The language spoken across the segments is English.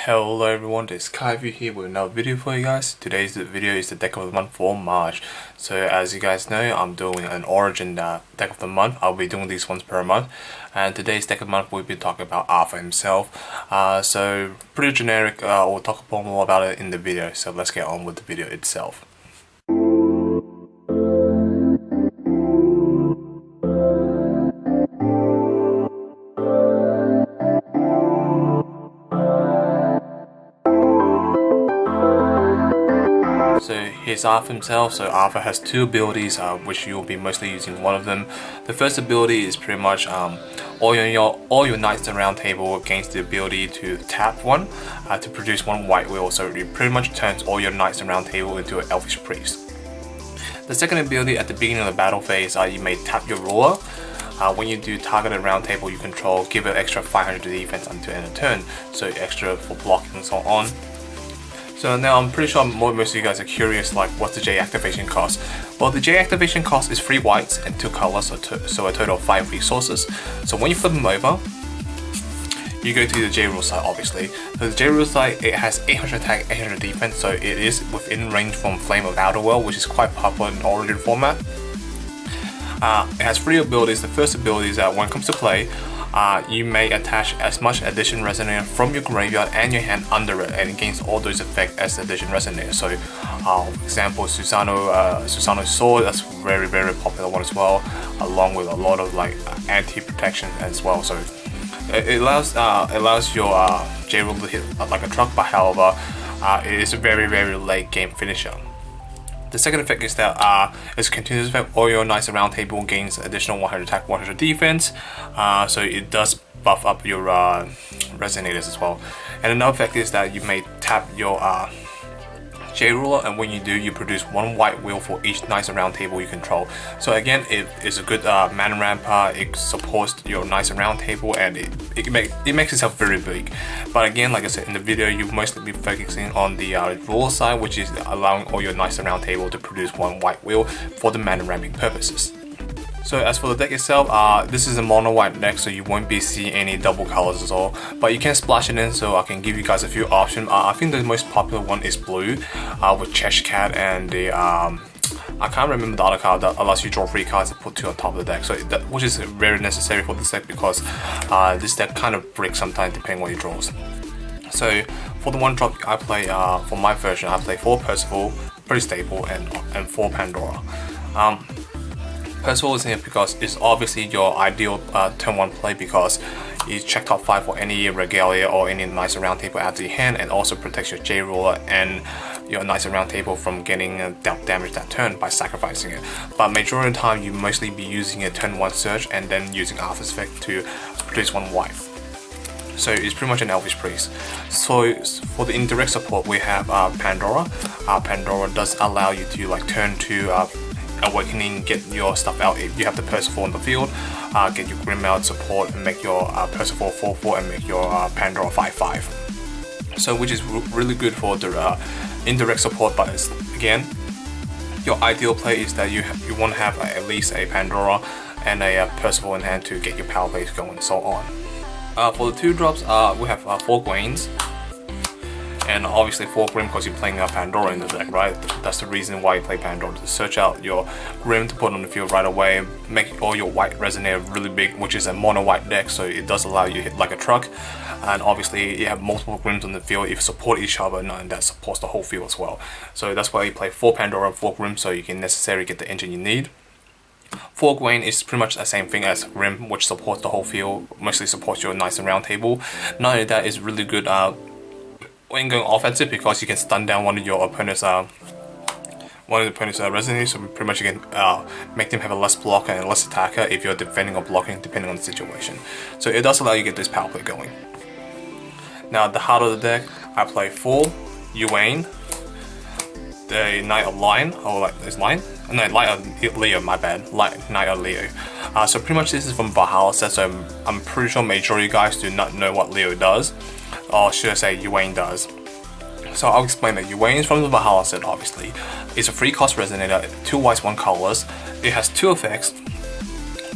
Hello everyone, this is Kaivu here with another video for you guys. Today's video is the deck of the month for March. So as you guys know, I'm doing an origin deck of the month. I'll be doing these ones per month. And today's deck of the month we'll be talking about Arthur himself. So pretty generic, we'll talk more about it in the video. So let's get on with the video itself. So here's Arthur himself. So Arthur has two abilities, which you'll be mostly using one of them. The first ability is pretty much all your knights in the round table gains the ability to tap one to produce one white wheel. So it pretty much turns all your knights in the round table into an elfish priest. The second ability at the beginning of the battle phase, you may tap your ruler. When you do target a round table you control, give it extra 500 defense until end of turn. So extra for blocking and so on. So now I'm pretty sure most of you guys are curious, like what's the J activation cost? Well, the J activation cost is 3 whites and 2 colors, so a total of 5 resources. So when you flip them over, you go to the J rule side obviously. So the J rule side, it has 800 attack, 800 defense, so it is within range from Flame of Outer World, which is quite popular in Origin format. It has 3 abilities. The first ability is that when it comes to play, you may attach as much Addition Resonator from your graveyard and your hand under it, and it gains all those effects as Addition Resonator. So, for example, Susano's Sword, that's very popular one as well, along with a lot of like anti-protection as well. So it allows your J rule to hit like a truck, but however, it is a very late game finisher. The second effect is that it's a continuous effect. All your knights around table gains additional 100 attack, 100 defense. So it does buff up your resonators as well. And another effect is that you may tap your J ruler, and when you do, you produce 1 white wheel for each knights around table you control. So again, it is a good mana ramp. It supports your knights around table, and it makes itself very big. But again, like I said in the video, you mostly be focusing on the ruler side, which is allowing all your knights around table to produce 1 white wheel for the mana ramping purposes. So as for the deck itself, this is a mono white deck, so you won't be seeing any double colors at all. But you can splash it in, so I can give you guys a few options. I think the most popular one is blue, with Cheshire Cat and the I can't remember the other card that allows you to draw 3 cards and put 2 on top of the deck. So which is very necessary for this deck, because this deck kind of breaks sometimes depending on what it draws. So for the 1-drop I play, for my version, I play 4 Perceval, pretty stable, and 4 Pandora. Perceval is here because it's obviously your ideal turn 1 play, because you check top 5 for any regalia or any knights around table out of your hand, and also protects your J ruler and your knights around table from getting damage that turn by sacrificing it. But majority of the time you mostly be using a turn 1 search and then using Arthur's effect to produce 1 white. So it's pretty much an elfish priest. So for the indirect support we have Pandora. Pandora does allow you to like turn 2 Awakening, get your stuff out if you have the Perceval on the field, get your Grimm out support and make your Perceval 4/4 and make your Pandora 5/5. So which is really good for the indirect support. But again, your ideal play is that you want to have at least a Pandora and a Perceval in hand to get your power base going and so on. For the 2-drops, we have 4 Gawains. And obviously 4 Grimm, because you're playing Pandora in the deck, right? That's the reason why you play Pandora, to search out your Grimm to put on the field right away, make all your white resonator really big, which is a mono white deck, so it does allow you to hit like a truck. And obviously you have multiple Grimms on the field, if you support each other, and that supports the whole field as well. So that's why you play 4 Pandora and 4 Grimm, so you can necessarily get the engine you need. 4 Gawain is pretty much the same thing as Grimm, which supports the whole field, mostly supports your knights and round table. Not only that, is really good when going offensive, because you can stun down one of the opponent's resonators, so pretty much you can make them have a less blocker and less attacker if you're defending or blocking, depending on the situation. So it does allow you to get this power play going. Now the heart of the deck, I play 4 Ywain, the Knight of Lion, or like this Lion? No, Knight of Leo, my bad. Knight of Leo. So pretty much this is from Valhalla set, so I'm pretty sure majority of you guys do not know what Leo does. Or should I say Ywain does. So I'll explain that. Ywain is from the Valhalla set, obviously. It's a 3-cost resonator, 2 whites, 1 colors. It has 2 effects.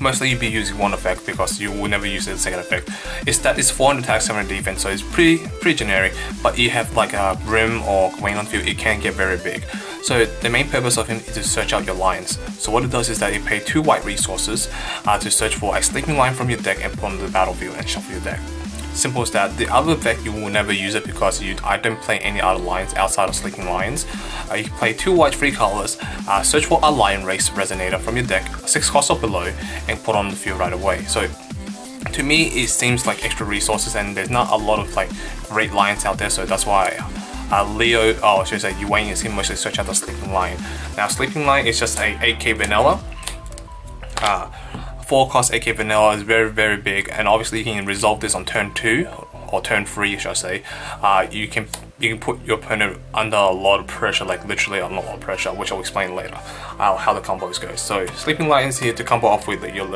mostly you'll be using one effect because you will never use the second effect. It's 400 attack, 700 defense, so it's pretty generic. But you have like a Grimm or Gawain on field, it can get very big. So the main purpose of him is to search out your lines. So what it does is that it pays 2 white resources to search for a sleeping lion from your deck and put on the battlefield and shuffle your deck. Simple as that. The other effect, you will never use it because I don't play any other lines outside of sleeping lions. You can play 2 white, 3 colors, search for a lion race resonator from your deck, 6 cost or below, and put on the field right away. So to me, it seems like extra resources, and there's not a lot of like great lions out there, so that's why Ywain is him mostly search out the sleeping lion. Now sleeping lion is just a 8k vanilla. 4 cost 8k vanilla is very big, and obviously you can resolve this on turn 2 or turn 3, should I say. You can put your opponent under a lot of pressure, like literally under a lot of pressure, which I'll explain later how the combos go. So sleeping lion is here to combo off with your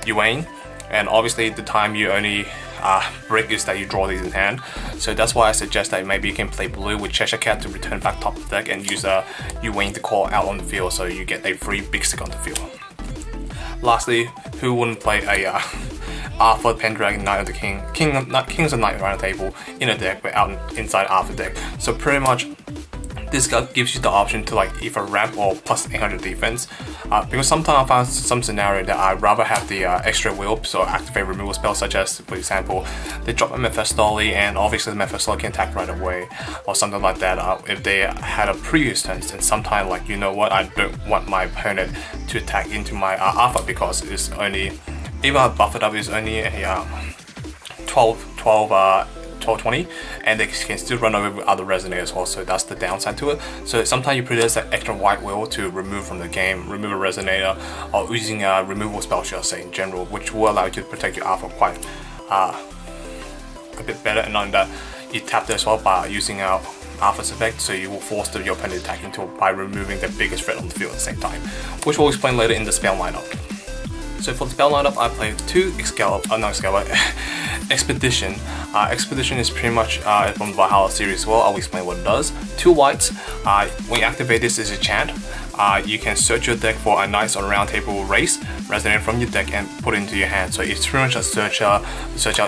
Ywain, and obviously the time you only break is that you draw these in hand. So that's why I suggest that maybe you can play blue with Cheshire Cat to return back top of the deck and use Ywain to call out on the field, so you get a free big stick on the field. Lastly, who wouldn't play a Arthur, Pendragon, Knight of the Kings of Knight around the table in a deck but out inside Arthur deck? So pretty much this card gives you the option to like either ramp or plus 800 defense, because sometimes I found some scenario that I'd rather have the extra will, so activate removal spells, such as for example they drop a Mephistole and obviously the Mephistole can attack right away or something like that. If they had a previous turn, then sometimes like, you know what, I don't want my opponent to attack into my Alpha because it's only, even I buff it up, is only a 12-20, and they can still run over with other resonators as well, so that's the downside to it. So sometimes you produce that extra white will to remove from the game, remove a resonator, or using a removal spell, should I say, in general, which will allow you to protect your Alpha quite a bit better. And on that, you tap this as well by using our Alpha's effect, so you will force your opponent to attack into it by removing the biggest threat on the field at the same time, which we'll explain later in the spell lineup. So for the spell lineup, I played 2 Expedition. Expedition is pretty much from the Valhalla series as well. I'll explain what it does. 2 whites. When you activate this as a chant, you can search your deck for a Knights on Round Table race resonator from your deck and put it into your hand. So it's pretty much a search out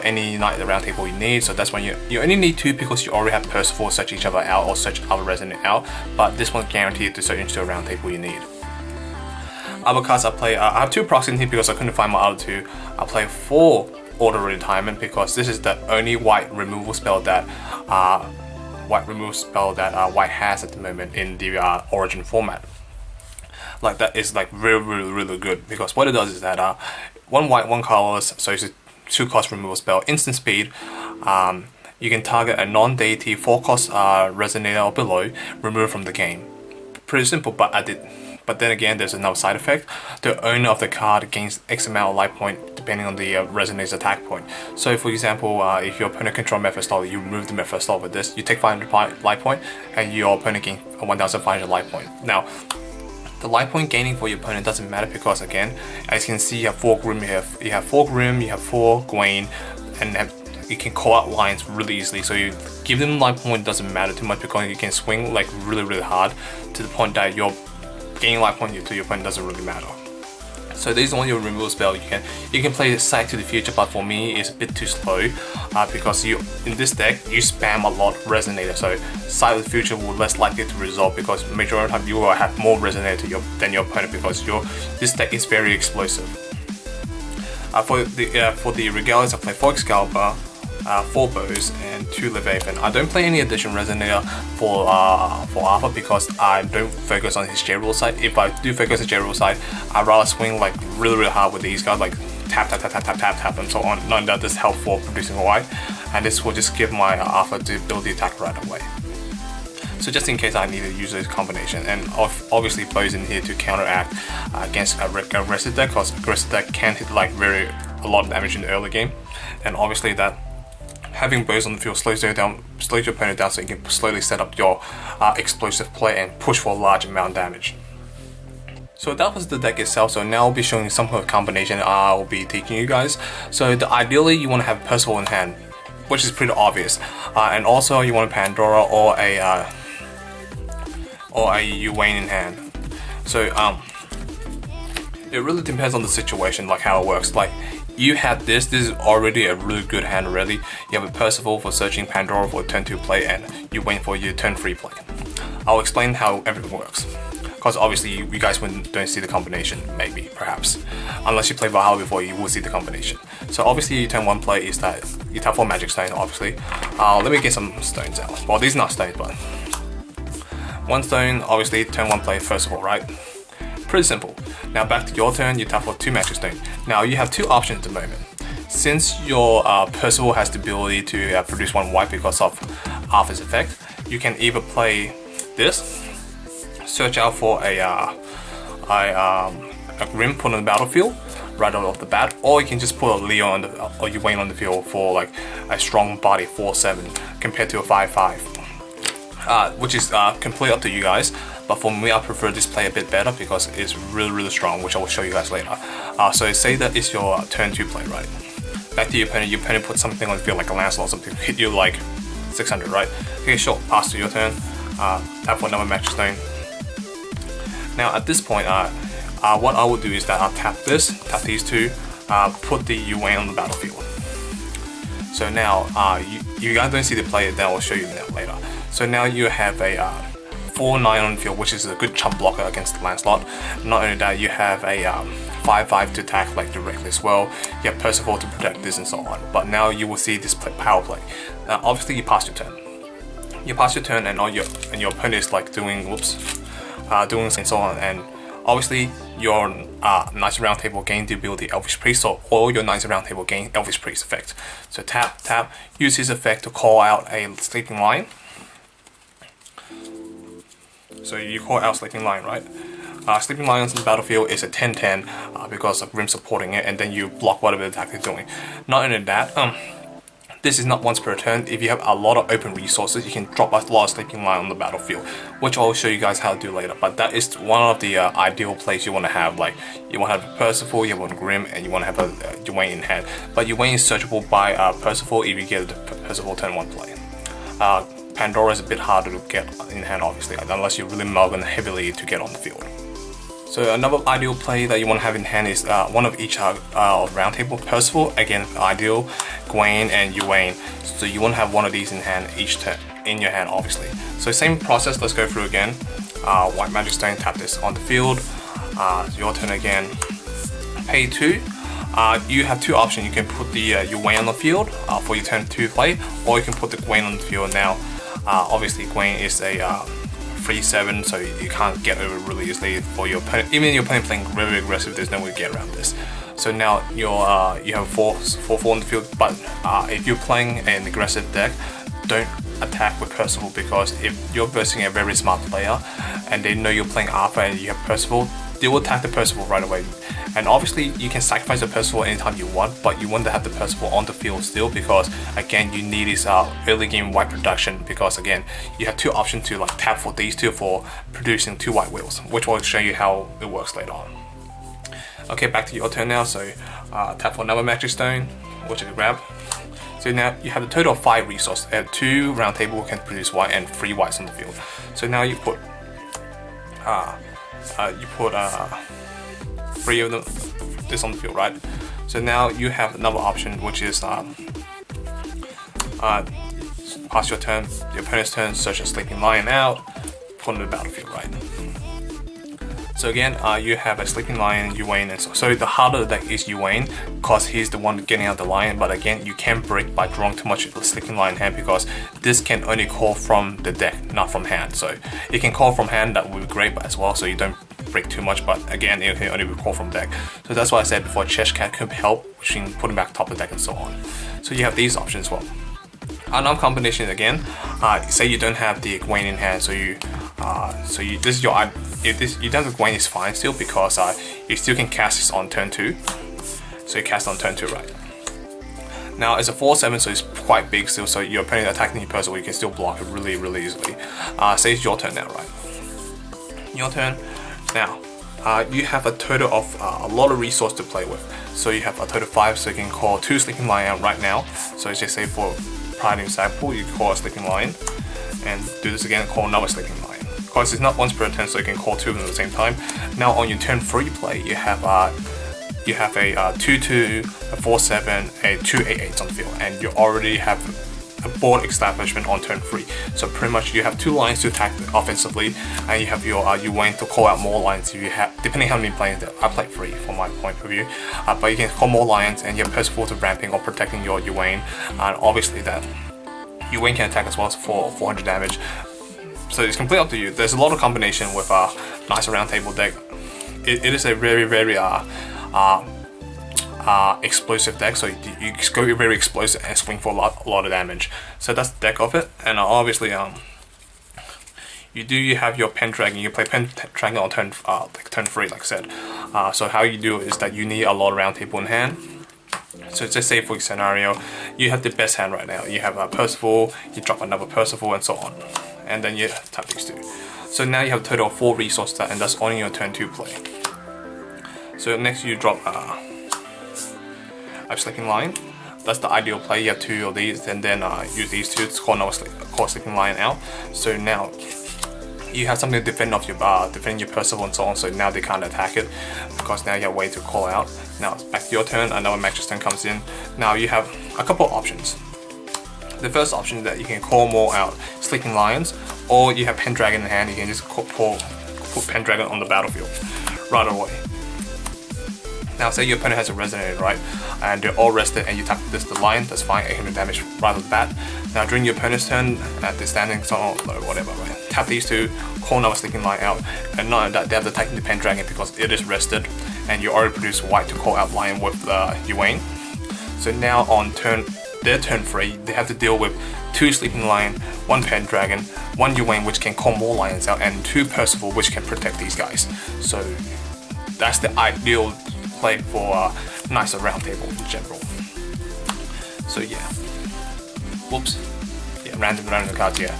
any Knight at the Round Table you need. So that's when you only need 2 because you already have Perceval search each other out or search other resonator out. But this one's guaranteed to search into a Round Table you need. Other cards I play, I have 2 procs in here because I couldn't find my other 2. I play 4 Order Retirement because this is the only white removal spell that White has at the moment in the Origin format. Like that is like really good, because what it does is that 1 white, 1 colorless, so it's a 2 cost removal spell, instant speed. You can target a non-deity 4 cost resonator or below, remove from the game. Pretty simple, but then again, there's another side effect. The owner of the card gains X amount of life point depending on the resonator's attack point. So for example, if your opponent controls Mephistole, you remove the Mephistole with this, you take 500 life point, and your opponent gains 1500 life point. Now, the life point gaining for your opponent doesn't matter because, again, as you can see, you have 4 Grimm, you have 4 Grimm, you have 4 Gawain, and you can call out lines really easily. So you give them life point, doesn't matter too much because you can swing like really hard to the point that your gaining life point to your opponent doesn't really matter. So this is only your removal spell. You can play Sight to the Future, but for me it's a bit too slow because in this deck you spam a lot of resonator. So Sight of the Future will less likely to resolve because majority of the time you will have more resonator than your opponent because this deck is very explosive. For the regalias, I play 4 Excalibur, 4 bows and 2 Laevateinn. I don't play any addition resonator for Arthur because I don't focus on his J rule side. If I do focus on J rule side, I'd rather swing like really hard with these guys, like tap and so on. None that is helpful for producing white, and this will just give my Arthur the ability to attack right away. So just in case I need to use this combination, and obviously bows in here to counteract against aggressive deck, because aggressive deck can hit like a lot of damage in the early game, and obviously that having bows on the field slows your opponent down so you can slowly set up your explosive play and push for a large amount of damage. So that was the deck itself. So now I'll be showing you some kind of combination I'll be teaching you guys. So ideally you want to have Perceval in hand, which is pretty obvious, and also you want a Pandora or a Ywain in hand. So It really depends on the situation, like how it works. Like you have this is already a really good hand already. You have a Perceval for searching, Pandora for turn 2 play, and Ywain for your turn 3 play. I'll explain how everything works. Because obviously you guys don't see the combination, maybe, perhaps. Unless you play Valhalla before, you will see the combination. So obviously your turn 1 play is that you tap 4 magic stone, obviously. Let me get some stones out. Well, these are not stones, but 1 stone, obviously turn 1 play first of all, right? Pretty simple. Now back to your turn, you tap for 2 magic stone. Now you have 2 options at the moment. Since your Perceval has the ability to produce 1 white because of Arthur's effect, you can either play this, search out for a Grimm put on the battlefield right out of the bat, or you can just put a Leo on or Ywain on the field for like a strong body 4/7 compared to a 5/5, which is completely up to you guys. But for me, I prefer this play a bit better because it's really strong, which I will show you guys later. So say that it's your turn 2 play, right? Back to your opponent put something on the field like a Lancelot or something, hit you like 600, right? Okay, sure, pass to your turn, tap for another magic stone. Now at this point, what I will do is that I'll tap this, tap these 2, put the Ywain on the battlefield. So now, you guys don't see the play, then I'll show you that later. So now you have a 4/9 on the field, which is a good chump blocker against the Lancelot. Not only that, you have a 5/5 to attack like directly as well. You have Perceval to protect this and so on. But now you will see this power play. Now obviously you pass your turn. You pass your turn and your opponent is like doing doing and so on, and obviously your Knights Round Table gain the ability Elvish Priest, so all your Knights Round Table gain Elvish Priest effect. So tap, use his effect to call out a Sleeping Lion. So you call out Sleeping Lion, right? Sleeping Lions in the battlefield is a 10/10 because of Grimm supporting it, and then you block whatever attack they're doing. Not only that, this is not once per turn. If you have a lot of open resources, you can drop a lot of Sleeping Lion on the battlefield, which I'll show you guys how to do later. But that is one of the ideal plays you want to have. Like you want to have a Perceval, you want a Grimm, and you want to have a Ywain in hand. But Ywain is searchable by Perceval if you get the Perceval turn 1 play. Pandora is a bit harder to get in hand, obviously, unless you really mulligan heavily to get on the field. So another ideal play that you want to have in hand is one of each round table. Perceval, again, ideal, Gawain and Ywain. So you want to have one of these in hand each turn, in your hand, obviously. So same process, let's go through again. White Magic Stone, tap this on the field. Your turn again. Pay 2. You have 2 options. You can put the Ywain on the field for your turn 2 play, or you can put the Gawain on the field now. Obviously, Gawain is a 3/7, so you can't get over really easily for your opponent. Even your opponent playing very aggressive, there's no way to get around this. So now you have 4/4 on the field, but if you're playing an aggressive deck, don't attack with Perceval, because if you're versing a very smart player and they know you're playing Arthur and you have Perceval, they will attack the Perceval right away. And obviously you can sacrifice the Perceval anytime you want, but you want to have the Perceval on the field still, because again you need this early game white production, because again you have 2 options to like tap for these 2 for producing 2 white wheels, which will show you how it works later on. Okay, back to your turn now. So tap for another Magic Stone, which you can grab. So now you have a total of 5 resources. 2 round table can produce white and 3 whites on the field. So now you put 3 of them this on the field, right? So now you have another option, which is pass your turn, your opponent's turn, search a Sleeping Lion out, put on the battlefield, right? So again, you have a Sleeping Lion, Ywain, and so the harder the deck is Ywain, because he's the one getting out the lion. But again, you can break by drawing too much of the Sleeping Lion hand, because this can only call from the deck, not from hand. So it can call from hand, that would be great, but as well, so you don't break too much. But again, it can only be called from deck. So that's why I said before, Cheshcat could help, which you can put him back top of the deck and so on. So you have these options as well. Another combination again, say you don't have the Gawain in hand, so this is your, if you don't have the Gawain, is fine still, because you still can cast this on turn 2. So you cast on turn 2, right? Now it's a 4/7, so it's quite big still, so your opponent attacking your Perceval, you can still block it really easily. Say it's your turn now, right? Your turn. Now, you have a total of a lot of resource to play with. So you have a total of 5, so you can call 2 Sleeping Lion out right now. So just say for prime example, you call a Sleeping Lion, and do this again, call another Sleeping Lion. because it's not once per turn, so you can call 2 of them at the same time. Now on your turn 3 play, you have a 2/2, a 4/7, a 2/8 on the field, and you already have a board establishment on turn 3. So pretty much you have 2 lines to attack offensively, and you have your Ywain to call out more lines if you have, depending how many players. I play 3 from my point of view, but you can call more lines, and you have Perceval to ramping or protecting your Ywain, and obviously that Ywain can attack as well for 400 damage. So it's completely up to you. There's a lot of combination with a nice round table deck. It is a very explosive deck, so you go very explosive and swing for a lot of damage. So that's the deck of it, and obviously you have your Pendragon. You play Pendragon on turn 3, like I said. So how you do it is that you need a lot of round table in hand. So just say for scenario, you have the best hand right now. You have a Perceval, you drop another Perceval, and so on, and then you tap these 2. So now you have a total of 4 resources, and that's only your turn 2 play. So next you drop a sleeping lion. That's the ideal play. You have 2 of these, and then use these 2 to call sleeping lion out. So now you have something to defend off your defend your Perceval and so on. So now they can't attack it because now you have a way to call out. Now back to your turn. Another Magic's turn comes in. Now you have a couple of options. The first option is that you can call more out sleeping lions, or you have Pendragon in hand. You can just put Pendragon on the battlefield right away. Now say your opponent has a resonator, right? And they're all rested, and you tap the lion, that's fine, 800 damage right off the bat. Now during your opponent's turn, at the standing zone or whatever, right? Tap these 2, call another sleeping lion out, and not that they have to attack the Pendragon because it is rested, and you already produce white to call out lion with Ywain. So now on their turn 3, they have to deal with 2 sleeping lion, 1 Pendragon, 1 Ywain which can call more lions out, and 2 Perceval which can protect these guys. So that's the ideal play for a nicer round table in general. So yeah, whoops, yeah, random cards, yeah.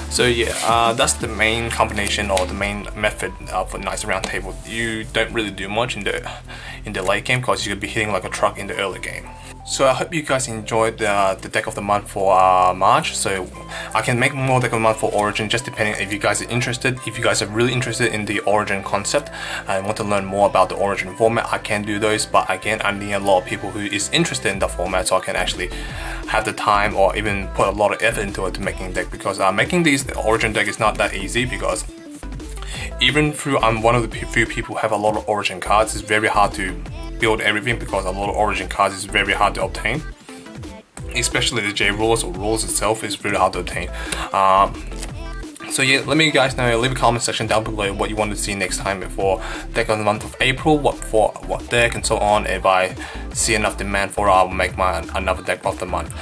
So yeah, that's the main combination or the main method for a nicer round table. You don't really do much in the late game because you'll be hitting like a truck in the early game. So I hope you guys enjoyed the deck of the month for March. So I can make more deck of the month for Origin, just depending if you guys are interested. If you guys are really interested in the Origin concept and want to learn more about the Origin format, I can do those. But again, I need a lot of people who is interested in the format, so I can actually have the time or even put a lot of effort into it to making deck. Because making these Origin deck is not that easy, because even through I'm one of the few people who have a lot of Origin cards, it's very hard to build everything because a lot of Origin cards is very hard to obtain. Especially the J rules or rules itself is really hard to obtain. So yeah, let me guys know, leave a comment section down below what you want to see next time for deck of the month of April, what deck and so on. If I see enough demand for it, I'll make another deck of the month.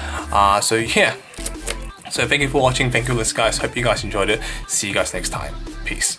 So yeah, so thank you for watching, thank you guys, hope you guys enjoyed it. See you guys next time, peace.